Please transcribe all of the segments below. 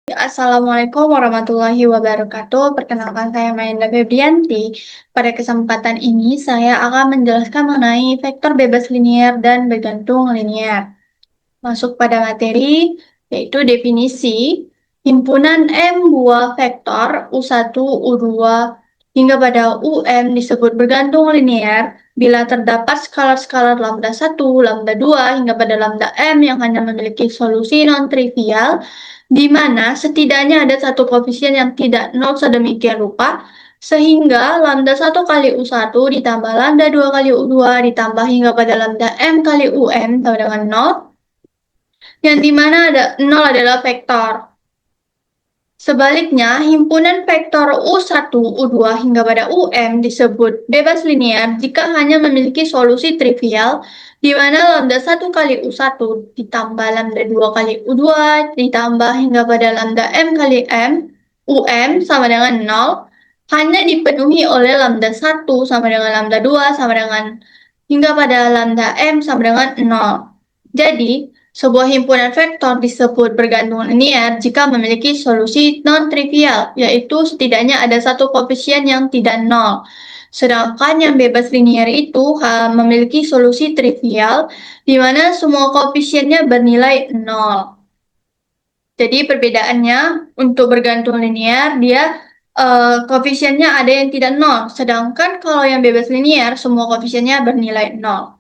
Assalamualaikum warahmatullahi wabarakatuh. Perkenalkan saya Mainda Febrianti. Pada kesempatan ini saya akan menjelaskan mengenai vektor bebas linier dan bergantung linier. Masuk pada materi, yaitu definisi. Himpunan M buah vektor U1, U2, hingga pada UM disebut bergantung linier bila terdapat skalar-skalar lambda 1, lambda 2, hingga pada lambda M yang hanya memiliki solusi non-trivial, di mana setidaknya ada satu koefisien yang tidak nol sedemikian rupa, sehingga lambda 1 kali U1 ditambah lambda 2 kali U2 ditambah hingga pada lambda M kali UM sama dengan nol, yang dimana ada 0 adalah vektor. Sebaliknya, himpunan vektor U1, U2 hingga pada UM disebut bebas linier jika hanya memiliki solusi trivial, di mana lambda 1 kali U1 ditambah lambda 2 kali U2 ditambah hingga pada lambda M kali M, UM sama dengan 0, hanya dipenuhi oleh lambda 1 sama dengan lambda 2 sama dengan hingga pada lambda M sama dengan 0. Jadi, sebuah himpunan vektor disebut bergantung linier jika memiliki solusi non-trivial, yaitu setidaknya ada satu koefisien yang tidak nol. Sedangkan yang bebas linier itu memiliki solusi trivial, di mana semua koefisiennya bernilai nol. Jadi perbedaannya untuk bergantung linier, dia koefisiennya ada yang tidak nol. Sedangkan kalau yang bebas linier, semua koefisiennya bernilai nol.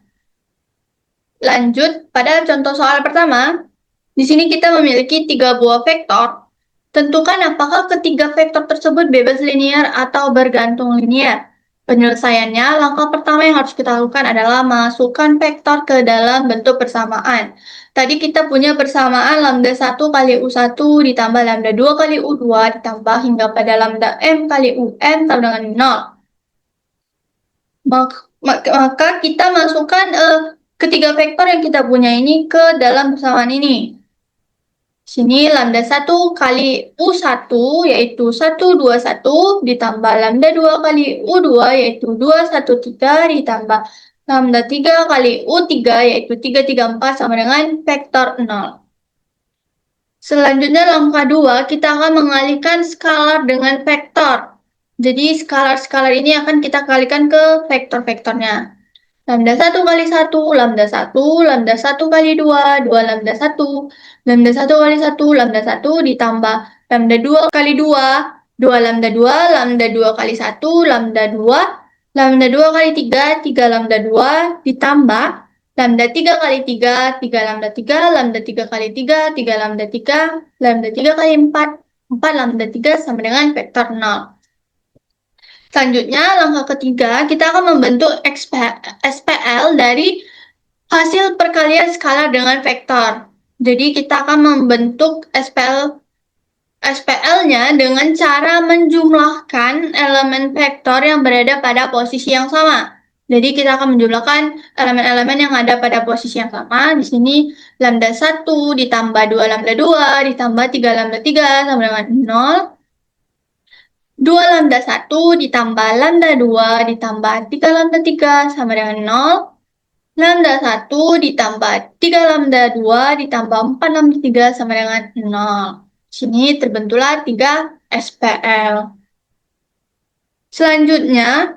Lanjut pada contoh soal pertama. Di sini kita memiliki 3 buah vektor. Tentukan apakah ketiga vektor tersebut bebas linier atau bergantung linier. Penyelesaiannya, langkah pertama yang harus kita lakukan adalah masukkan vektor ke dalam bentuk persamaan. Tadi kita punya persamaan lambda 1 kali U1 ditambah lambda 2 kali U2 ditambah hingga pada lambda M kali UN sama dengan 0. Maka kita masukkan ketiga vektor yang kita punya ini ke dalam persamaan ini. Sini lambda 1 kali U1 yaitu 121 ditambah lambda 2 kali U2 yaitu 213 ditambah lambda 3 kali U3 yaitu 334 sama dengan vektor 0. Selanjutnya langkah 2, kita akan mengalihkan skalar dengan vektor. Jadi skalar-skalar ini akan kita kalikan ke vektor-vektornya. Lambda 1 kali 1, lambda 1, lambda 1 kali 2, 2 lambda 1, lambda 1 kali 1, lambda 1 ditambah lambda 2 kali 2, 2 lambda 2, lambda 2 kali 1, lambda 2, lambda 2 kali 3, 3 lambda 2 ditambah lambda 3 kali 3, 3 lambda 3, lambda 3 kali 3, 3 lambda 3, lambda 3 kali 4, 4 lambda 3 sama dengan vektor 0. Selanjutnya, langkah ketiga, kita akan membentuk SPL dari hasil perkalian skalar dengan vektor. Jadi, kita akan membentuk SPL-nya dengan cara menjumlahkan elemen vektor yang berada pada posisi yang sama. Jadi, kita akan menjumlahkan elemen-elemen yang ada pada posisi yang sama. Di sini, lambda 1 ditambah 2 lambda 2 ditambah 3 lambda 3 sama dengan 0. 2 lambda 1 ditambah lambda 2 ditambah 3 lambda 3 sama dengan 0. Lambda 1 ditambah 3 lambda 2 ditambah 4 lambda 3 sama dengan 0. Sini terbentuklah 3 SPL. Selanjutnya,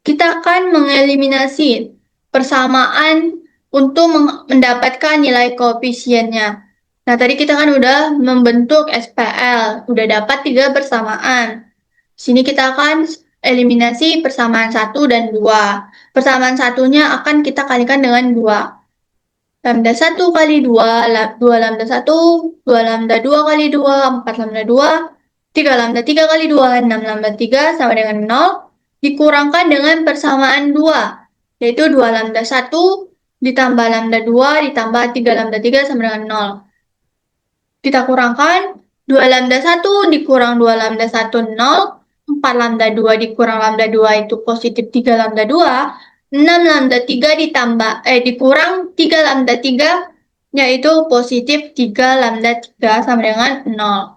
kita akan mengeliminasi persamaan untuk mendapatkan nilai koefisiennya. Nah, tadi kita kan udah membentuk SPL, udah dapat 3 persamaan. Sini kita akan eliminasi persamaan 1 dan 2. Persamaan satunya akan kita kalikan dengan 2. Lambda 1 kali 2, 2 lambda 1, 2 lambda 2 kali 2, 4 lambda 2, 3 lambda 3 kali 2, 6 lambda 3 sama dengan 0, dikurangkan dengan persamaan 2, yaitu 2 lambda 1 ditambah lambda 2 ditambah 3 lambda 3 sama dengan 0. Kita kurangkan 2 lambda 1 dikurang 2 lambda 1, 0, 4 lambda 2 dikurang lambda 2 itu positif 3 lambda 2, 6 lambda 3 dikurang 3 lambda 3 yaitu positif 3 lambda 3 sama dengan 0.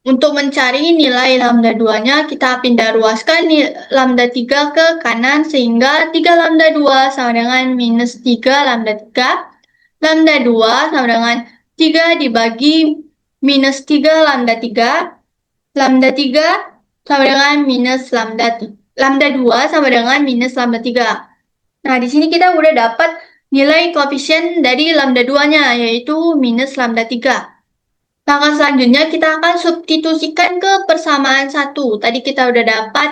Untuk mencari nilai lambda 2-nya, kita pindah ruaskan lambda 3 ke kanan sehingga 3 lambda 2 sama dengan minus 3 lambda 3. Lambda 2 sama dengan 3 dibagi minus 3 lambda 3. Lambda 3 sama dengan minus lambda 2 sama dengan minus lambda 3. Nah, di sini kita udah dapat nilai koefisien dari lambda 2-nya, yaitu minus lambda 3. Langkah selanjutnya kita akan substitusikan ke persamaan 1. Tadi kita udah dapat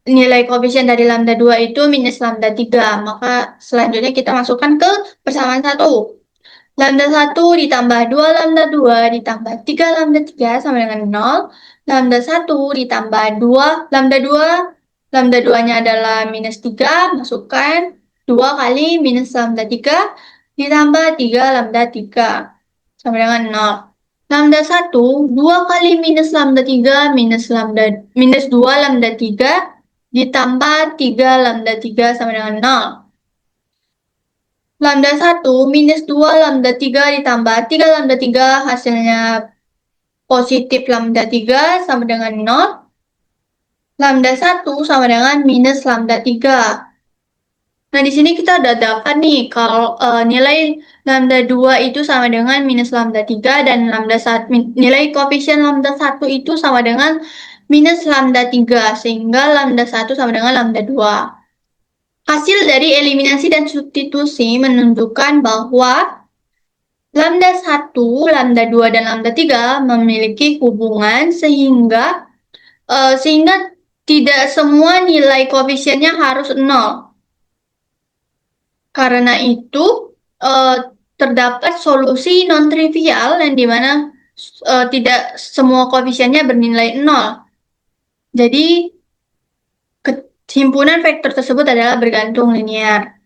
nilai koefisien dari lambda 2 itu minus lambda 3. Maka selanjutnya kita masukkan ke persamaan 1. Lambda 1 ditambah 2 lambda 2 ditambah 3 lambda 3 sama dengan 0. Lambda 1 ditambah 2 lambda 2. Lambda 2-nya adalah minus 3. Masukkan 2 kali minus lambda 3 ditambah 3 lambda 3 sama dengan 0. Lambda 1, 2 kali minus lambda 3 minus 2 lambda 3 ditambah 3 lambda 3 sama dengan 0. Lambda 1 minus 2 lambda 3 ditambah 3 lambda 3 hasilnya positif lambda 3 sama dengan 0. Lambda 1 sama dengan minus lambda 3. Nah, di sini kita udah dapat nih kalau nilai lambda 2 itu sama dengan minus lambda 3 dan nilai koefisien lambda 1 itu sama dengan minus lambda 3 sehingga lambda 1 sama dengan lambda 2. Hasil dari eliminasi dan substitusi menunjukkan bahwa lambda 1, lambda 2, dan lambda 3 memiliki hubungan sehingga tidak semua nilai koefisiennya harus 0. Karena itu terdapat solusi non-trivial yang dimana tidak semua koefisiennya bernilai 0. Jadi himpunan vektor tersebut adalah bergantung linear.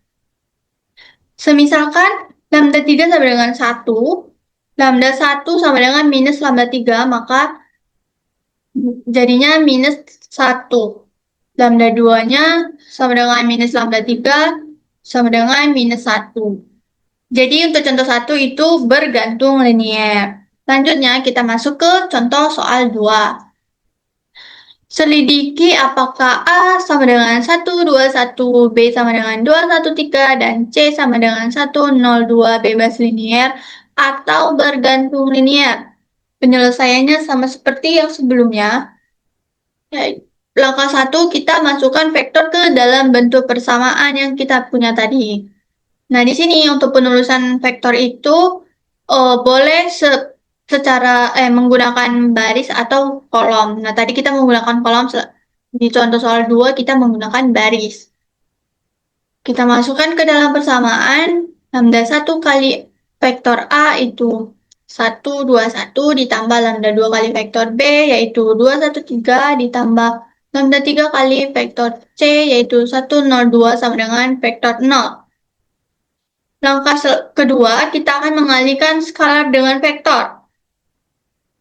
Semisalkan lambda 3 sama dengan 1, lambda 1 sama dengan minus lambda 3, maka jadinya minus 1. Lambda 2-nya sama dengan minus lambda 3 sama dengan minus 1. Jadi untuk contoh 1 itu bergantung linear. Selanjutnya kita masuk ke contoh soal 2. Selidiki apakah A sama dengan 121, B sama dengan 213, dan C sama dengan 102 bebas linear atau bergantung linear. Penyelesaiannya sama seperti yang sebelumnya. Langkah 1 kita masukkan vektor ke dalam bentuk persamaan yang kita punya tadi. Nah, di sini untuk penulisan vektor itu boleh secara menggunakan baris atau kolom. Nah, tadi kita menggunakan kolom, di contoh soal 2 kita menggunakan baris. Kita masukkan ke dalam persamaan, lambda 1 kali vektor A itu 121 ditambah lambda 2 kali vektor B yaitu 213 ditambah lambda 3 kali vektor C yaitu 102 sama dengan vektor 0. Langkah kedua, kita akan mengalihkan skalar dengan vektor.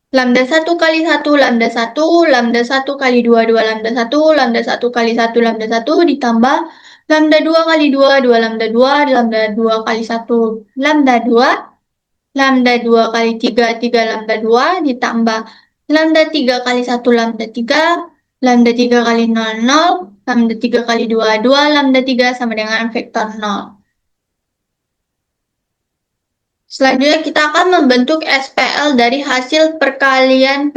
Lambda 1 kali 1, lambda 1, lambda 1 kali 2, 2 lambda 1, lambda 1 kali 1, lambda 1, ditambah lambda 2 kali 2, 2 lambda 2, lambda 2 kali 1, lambda 2, lambda 2 kali 3, 3 lambda 2, ditambah lambda 3 kali 1, lambda 3, lambda 3 kali 0, 0, lambda 3 kali 2, 2 lambda 3 sama dengan vektor 0. Selanjutnya kita akan membentuk SPL dari hasil perkalian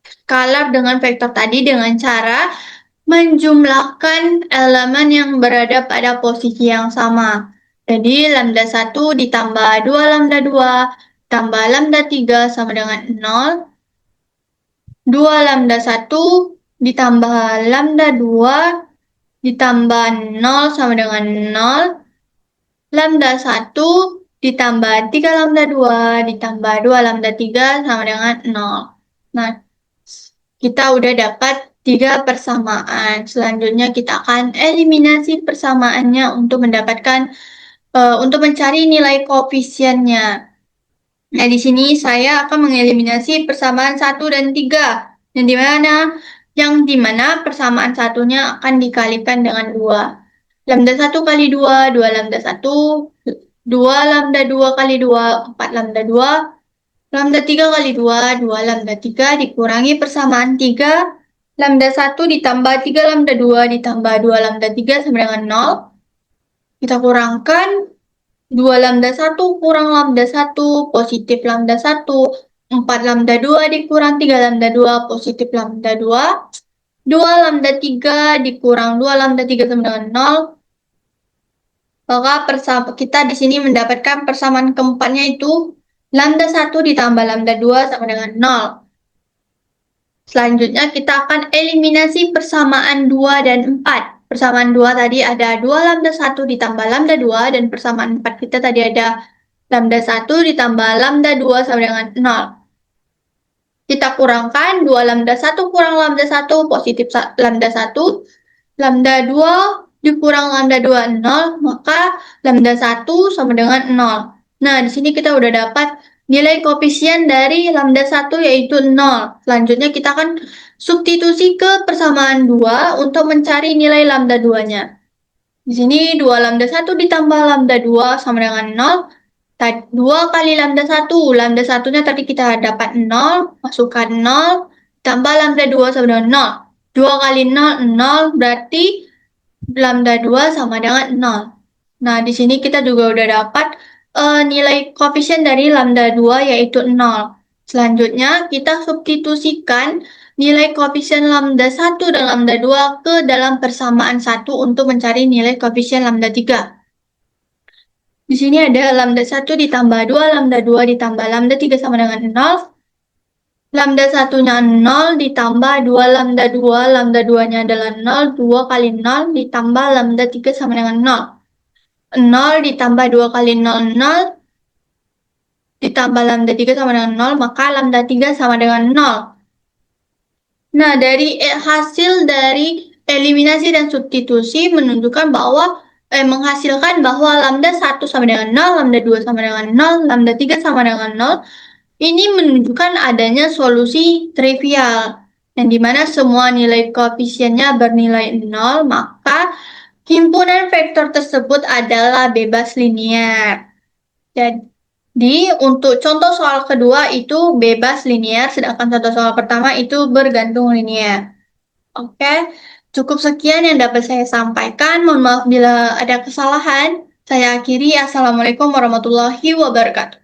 skalar dengan vektor tadi dengan cara menjumlahkan elemen yang berada pada posisi yang sama. Jadi lambda 1 ditambah 2 lambda 2 tambah lambda 3 sama dengan 0. 2 lambda 1 ditambah lambda 2 ditambah 0 sama dengan 0. Lambda 1 ditambah 3 lambda 2 ditambah 2 lambda 3 sama dengan 0. Nah, kita udah dapat 3 persamaan. Selanjutnya kita akan eliminasi persamaannya untuk untuk mencari nilai koefisiennya. Nah, di sini saya akan mengeliminasi persamaan 1 dan 3. Yang dimana persamaan satunya akan dikalikan dengan 2. Lambda 1 kali 2, 2 lambda 1, 2 lambda 2 kali 2, 4 lambda 2, lambda 3 kali 2, 2 lambda 3 dikurangi persamaan 3, lambda 1 ditambah 3 lambda 2 ditambah 2 lambda 3 sama dengan 0. Kita kurangkan 2 lambda 1 kurang lambda 1 positif lambda 1, 4 lambda 2 dikurang 3 lambda 2 positif lambda 2, 2 lambda 3 dikurang 2 lambda 3 sama dengan 0. Maka kita di sini mendapatkan persamaan keempatnya itu lambda 1 ditambah lambda 2 sama dengan 0. Selanjutnya kita akan eliminasi persamaan 2 dan 4. Persamaan 2 tadi ada 2 lambda 1 ditambah lambda 2, dan persamaan 4 kita tadi ada lambda 1 ditambah lambda 2 sama dengan 0. Kita kurangkan 2 lambda 1 kurang lambda 1 positif lambda 1. Lambda 2 dikurang lambda 2 0, maka lambda 1 sama dengan 0. Nah, di sini kita udah dapat nilai koefisien dari lambda 1 yaitu 0. Selanjutnya kita akan substitusi ke persamaan 2 untuk mencari nilai lambda 2-nya. Di sini 2 lambda 1 ditambah lambda 2 sama dengan 0. 2 kali lambda 1. Lambda 1-nya tadi kita dapat 0, masukkan 0, tambah lambda 2 sama dengan 0. 2 kali 0, 0, berarti lambda 2 sama dengan 0. Nah, di sini kita juga udah dapat nilai koefisien dari lambda 2 yaitu 0. Selanjutnya, kita substitusikan nilai koefisien lambda 1 dan lambda 2 ke dalam persamaan 1 untuk mencari nilai koefisien lambda 3. Di sini ada lambda 1 ditambah 2, lambda 2 ditambah lambda 3 sama dengan 0. Lambda 1-nya 0 ditambah 2 lambda 2, lambda 2-nya adalah 0, 2 kali 0 ditambah lambda 3 sama dengan 0. 0 ditambah 2 kali 0, 0, ditambah lambda 3 sama dengan 0, maka lambda 3 sama dengan 0. Nah, dari hasil dari eliminasi dan substitusi menunjukkan bahwa menghasilkan bahwa lambda 1 sama dengan 0, lambda 2 sama dengan 0, lambda 3 sama dengan 0. Ini menunjukkan adanya solusi trivial, yang dimana semua nilai koefisiennya bernilai 0, maka himpunan vektor tersebut adalah bebas linear. Jadi, untuk contoh soal kedua itu bebas linear, sedangkan contoh soal pertama itu bergantung linear. Oke, cukup sekian yang dapat saya sampaikan. Mohon maaf bila ada kesalahan. Saya akhiri. Assalamualaikum warahmatullahi wabarakatuh.